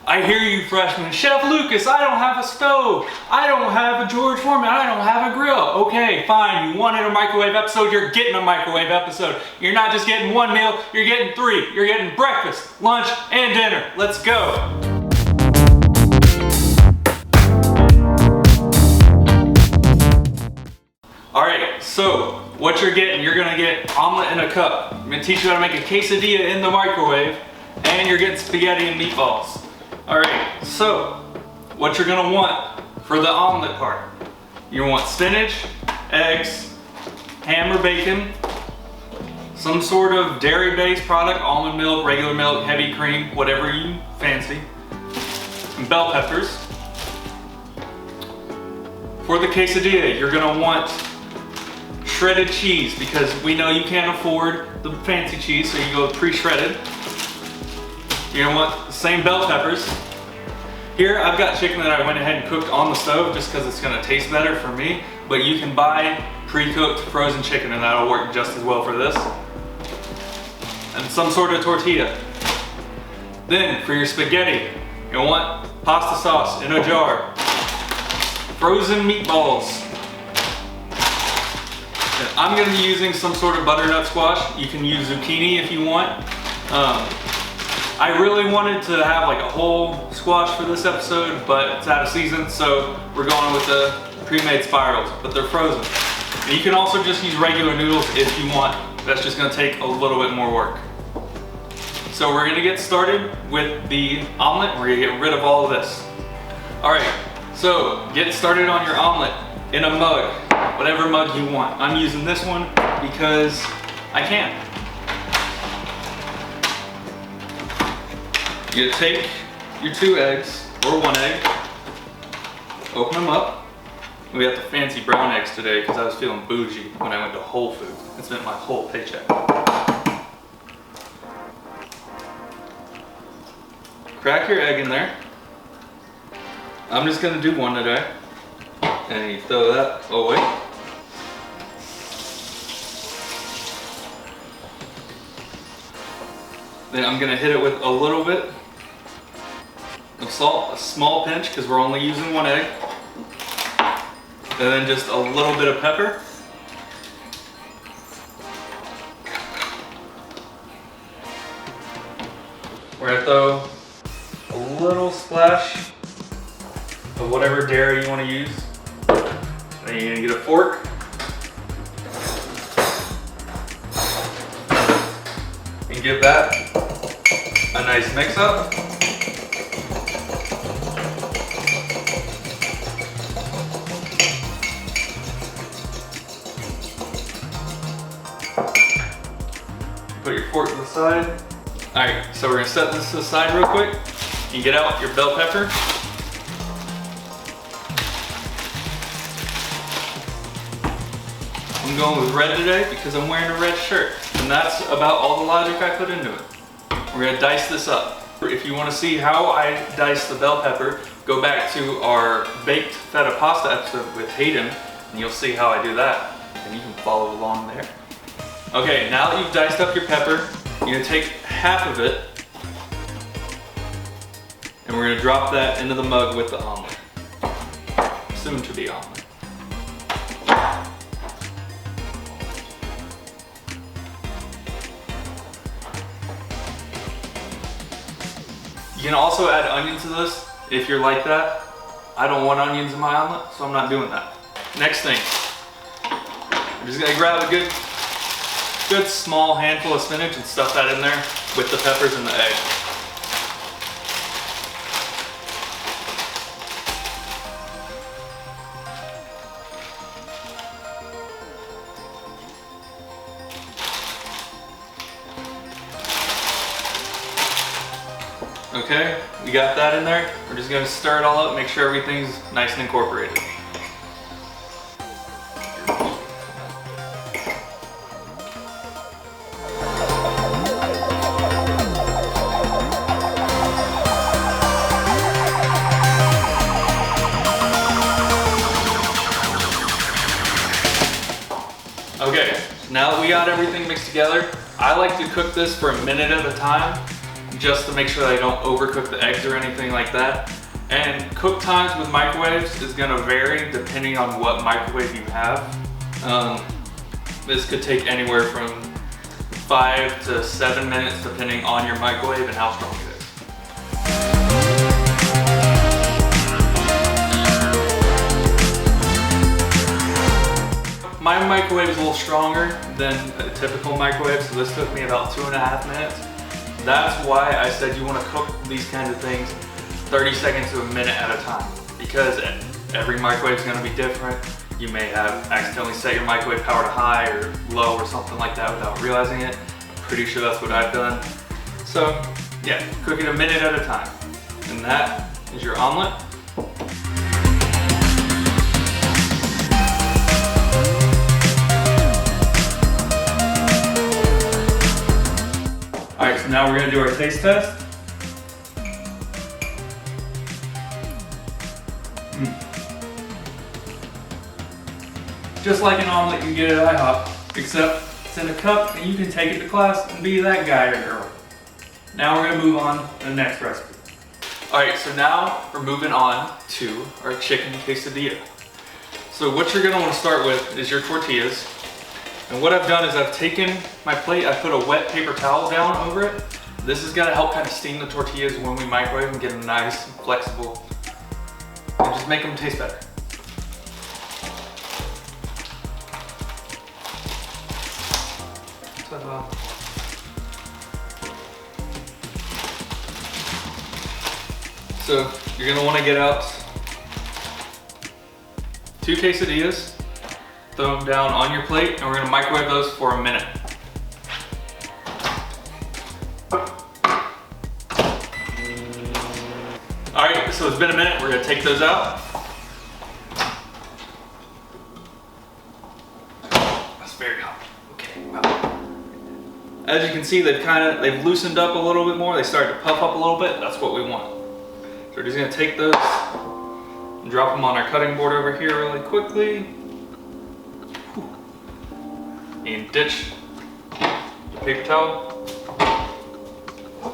I hear you, freshman. Chef Lucas, I don't have a stove. I don't have a George Foreman. I don't have a grill. Okay, fine. You wanted a microwave episode. You're getting a microwave episode. You're not just getting one meal. You're getting three. You're getting breakfast, lunch, and dinner. Let's go. All right, so what you're gonna get omelet in a cup. I'm gonna teach you how to make a quesadilla in the microwave, and you're getting spaghetti and meatballs. All right, so what you're gonna want for the omelet part, you want spinach, eggs, ham or bacon, some sort of dairy-based product, almond milk, regular milk, heavy cream, whatever you fancy, and bell peppers. For the quesadilla, you're gonna want shredded cheese, because we know you can't afford the fancy cheese, so you go pre-shredded. You're gonna want the same bell peppers. Here I've got chicken that I went ahead and cooked on the stove just because it's gonna taste better for me, but you can buy pre-cooked frozen chicken and that'll work just as well for this. And some sort of tortilla. Then for your spaghetti, you'll want pasta sauce in a jar, frozen meatballs. I'm going to be using some sort of butternut squash. You can use zucchini if you want. I really wanted to have like a whole squash for this episode, but it's out of season, so we're going with the pre-made spirals, but they're frozen. And you can also just use regular noodles if you want. That's just going to take a little bit more work. So we're going to get started with the omelet. We're going to get rid of all of this. All right, so get started on your omelet in a mug. Whatever mug you want. I'm using this one because I can. You take your 2 eggs, or 1 egg, open them up. We got the fancy brown eggs today because I was feeling bougie when I went to Whole Foods. I spent my whole paycheck. Crack your egg in there. I'm just gonna do 1 today. And you throw that away. Then I'm gonna hit it with a little bit of salt, a small pinch, because we're only using 1 egg. And then just a little bit of pepper. We're gonna throw a little splash of whatever dairy you wanna use. Then you're gonna get a fork. And give that a nice mix up. Put your fork to the side. All right, so we're gonna set this to the side real quick. You get out your bell pepper. I'm going with red today because I'm wearing a red shirt. And that's about all the logic I put into it. We're gonna dice this up. If you wanna see how I dice the bell pepper, go back to our baked feta pasta episode with Hayden, and you'll see how I do that. And you can follow along there. Okay, now that you've diced up your pepper, you're gonna take half of it, and we're gonna drop that into the mug with the omelet. Soon to be omelet. You can also add onions to this if you're like that. I don't want onions in my omelet, so I'm not doing that. Next thing, I'm just gonna grab a good small handful of spinach and stuff that in there with the peppers and the egg. Okay, we got that in there. We're just gonna stir it all up, make sure everything's nice and incorporated. Okay, now that we got everything mixed together, I like to cook this for a minute at a time just to make sure that I don't overcook the eggs or anything like that. And cook times with microwaves is gonna vary depending on what microwave you have. This could take anywhere from 5 to 7 minutes depending on your microwave and how strong it is. My microwave is a little stronger than a typical microwave, so this took me about 2.5 minutes. That's why I said you want to cook these kinds of things 30 seconds to a minute at a time, because every microwave is going to be different. You may have accidentally set your microwave power to high or low or something like that without realizing it. I'm pretty sure that's what I've done. So yeah, cook it a minute at a time. And that is your omelet. All right, so now we're gonna do our taste test. Just like an omelet you get at IHOP, except it's in a cup and you can take it to class and be that guy or girl. Now we're gonna move on to the next recipe. All right, so now we're moving on to our chicken quesadilla. So what you're gonna wanna start with is your tortillas. And what I've done is I've taken my plate, I put a wet paper towel down over it. This is gonna help kind of steam the tortillas when we microwave and get them nice and flexible and just make them taste better. So you're gonna wanna get out 2 quesadillas, throw them down on your plate, and we're gonna microwave those for a minute. All right, so it's been a minute. We're gonna take those out. That's very hot. Okay, wow. As you can see, they've loosened up a little bit more. They started to puff up a little bit. That's what we want. So we're just gonna take those and drop them on our cutting board over here really quickly. And ditch the paper towel.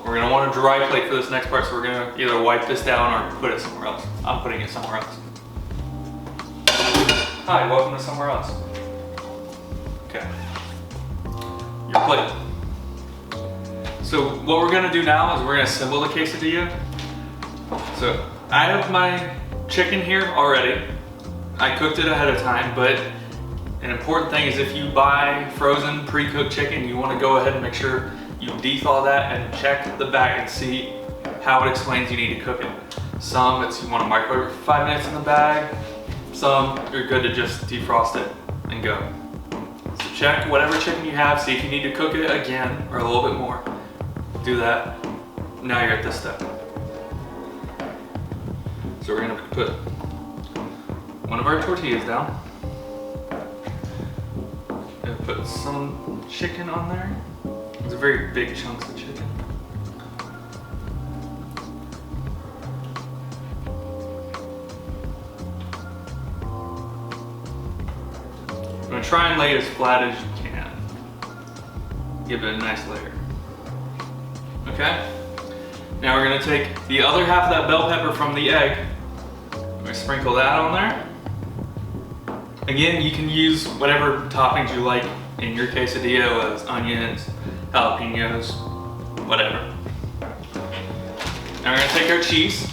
We're gonna want a dry plate for this next part, so we're gonna either wipe this down or put it somewhere else. I'm putting it somewhere else. Hi, welcome to somewhere else. Okay. Your plate. So what we're gonna do now is we're gonna assemble the quesadilla. So I have my chicken here already. I cooked it ahead of time, but an important thing is if you buy frozen pre-cooked chicken, you want to go ahead and make sure you dethaw that and check the bag and see how it explains you need to cook it. Some you want to microwave for 5 minutes in the bag. Some you're good to just defrost it and go. So check whatever chicken you have, see if you need to cook it again or a little bit more. Do that. Now you're at this step. So we're gonna put one of our tortillas down. And put some chicken on there. It's very big chunks of chicken. I'm gonna try and lay it as flat as you can. Give it a nice layer. Okay? Now we're gonna take the other half of that bell pepper from the egg. We're gonna sprinkle that on there. Again, you can use whatever toppings you like in your quesadilla, as onions, jalapenos, whatever. Now we're gonna take our cheese.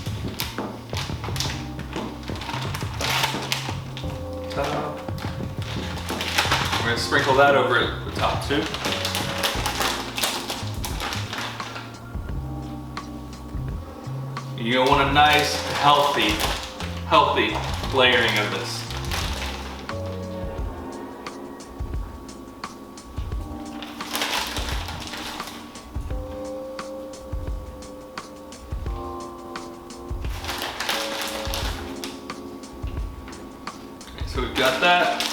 We're gonna sprinkle that over at the top too. You're gonna want a nice, healthy layering of this. So we've got that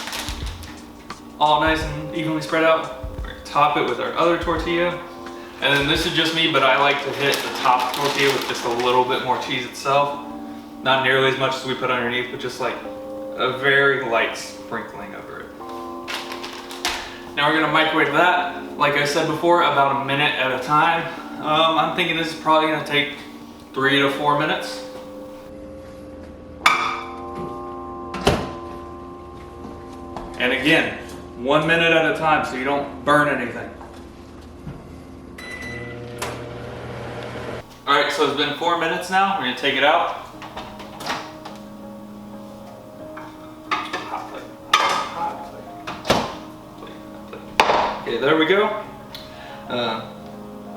all nice and evenly spread out. We're gonna top it with our other tortilla. And then this is just me, but I like to hit the top tortilla with just a little bit more cheese itself. Not nearly as much as we put underneath, but just like a very light sprinkling over it. Now we're gonna microwave that, like I said before, about a minute at a time. I'm thinking this is probably gonna take 3 to 4 minutes. And again, 1 minute at a time so you don't burn anything. All right, so it's been 4 minutes now. We're gonna take it out. Okay, there we go.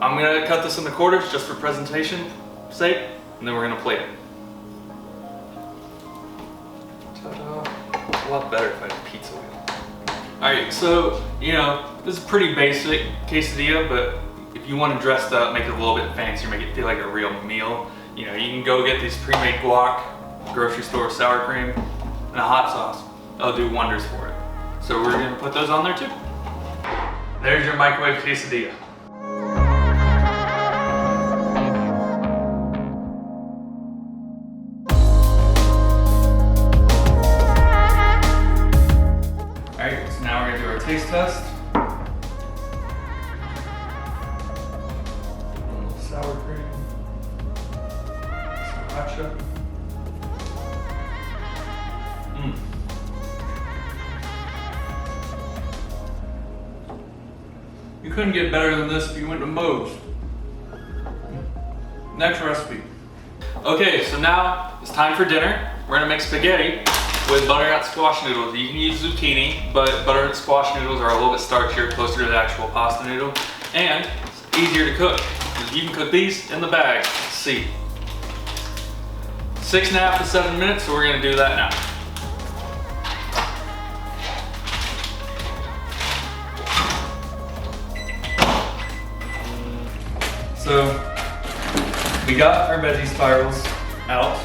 I'm gonna cut this into quarters just for presentation sake, and then we're gonna plate it. Ta-da. A lot better if I had a pizza wheel. All right, so, you know, this is pretty basic quesadilla, but if you want to dress it up, make it a little bit fancier, make it feel like a real meal, you know, you can go get these pre-made guac, grocery store sour cream, and a hot sauce. They'll do wonders for it. So we're gonna put those on there too. There's your microwave quesadilla. Alright, so now we're gonna do our taste test. A little sour cream, sriracha. You couldn't get better than this if you went to Moe's. Next recipe. Okay, so now it's time for dinner. We're gonna make spaghetti with butternut squash noodles. You can use zucchini, but butternut squash noodles are a little bit starchier, closer to the actual pasta noodle, and it's easier to cook. You can cook these in the bag. Let's see. 6.5 to 7 minutes, so we're gonna do that now. So we got our veggie spirals out.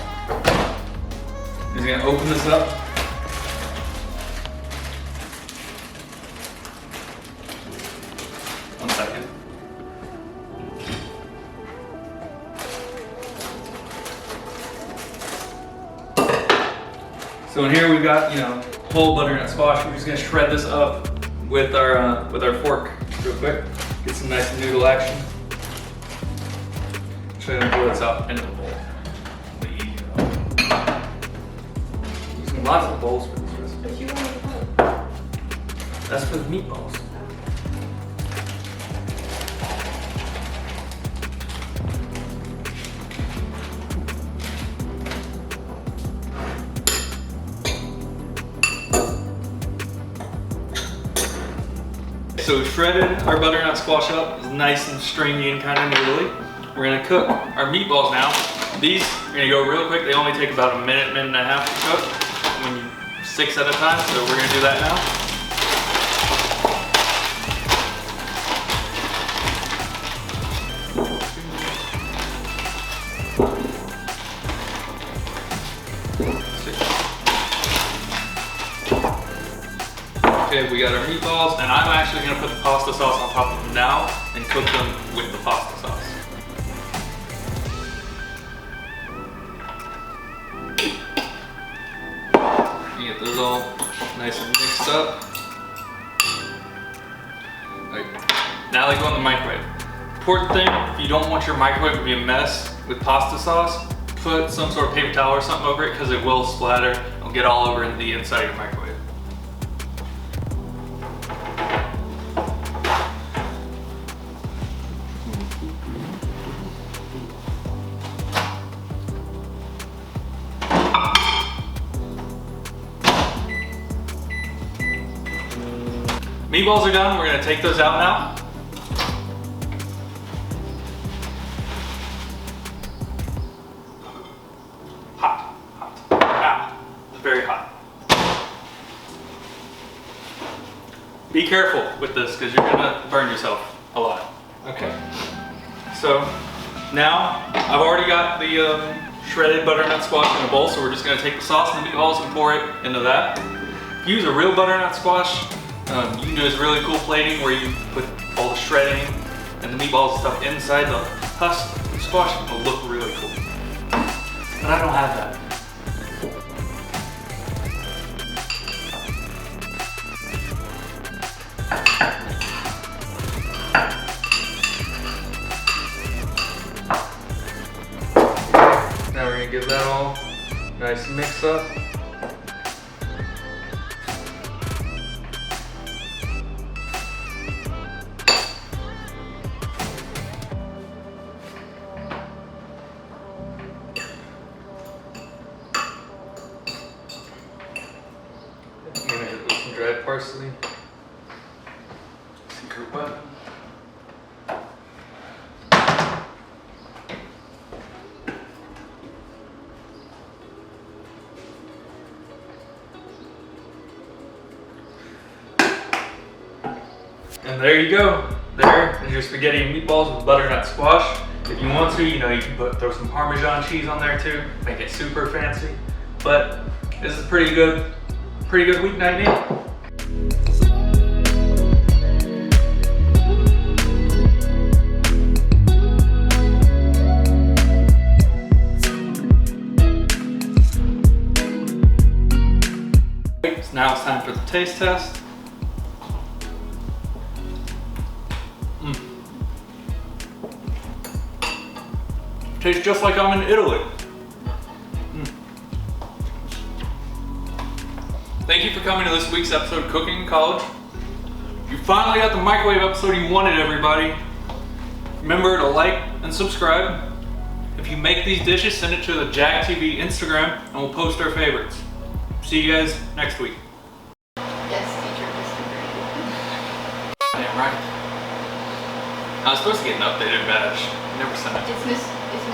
Just gonna open this up. One second. So in here we've got, you know, whole butternut squash. We're just gonna shred this up with our fork real quick. Get some nice noodle action. Show you pull this out into the bowl. Using lots of bowls for this recipe. But you want to bowl. That's for the meatballs. So we shredded our butternut squash up. It's nice and stringy and kind of noodly. We're gonna cook our meatballs now. These are gonna go real quick. They only take about a minute, minute and a half to cook. When you 6 at a time, so we're gonna do that now. Okay, we got our meatballs, and I'm actually gonna put the pasta sauce on top of them now and cook them with the pasta sauce. You get those all nice and mixed up. Right. Now they go in the microwave. Important thing, if you don't want your microwave to be a mess with pasta sauce, put some sort of paper towel or something over it because it will splatter. It'll get all over in the inside of your microwave. Meatballs are done. We're gonna take those out now. Hot, hot. Ow, it's very hot. Be careful with this because you're gonna burn yourself a lot. Okay. So now I've already got the shredded butternut squash in a bowl, so we're just gonna take the sauce and the meatballs and pour it into that. If you use a real butternut squash, you can do this really cool plating where you put all the shredding and the meatballs and stuff inside the husk squash. It'll look really cool. But I don't have that. give that all a nice mix up. I'm gonna hit with some dried parsley. Secret weapon. And there you go. There is your spaghetti and meatballs with butternut squash. If you want to, you know, you can throw some Parmesan cheese on there too. Make it super fancy. But this is pretty good weeknight meal. So now it's time for the taste test. Tastes just like I'm in Italy. Thank you for coming to this week's episode of Cooking in College. You finally got the microwave episode you wanted, everybody. Remember to like and subscribe. If you make these dishes, send it to the Jack TV Instagram and we'll post our favorites. See you guys next week. Yes, teacher, Mr. Green. Damn right. I was supposed to get an updated badge. Never sent it.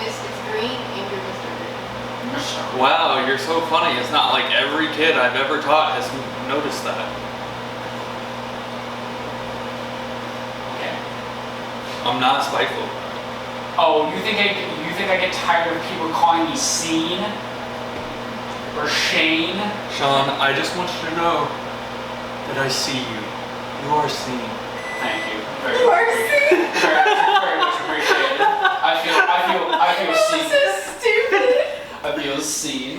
It's Green and you're Mr. Green. Wow, you're so funny. It's not like every kid I've ever taught has noticed that. Okay. I'm not spiteful. Oh, you think I get tired of people calling me Scene or Shane? Sean, I just want you to know that I see you. You are seen. Thank you. You are seen. Very much appreciated. I feel seen. So stupid. I feel seen.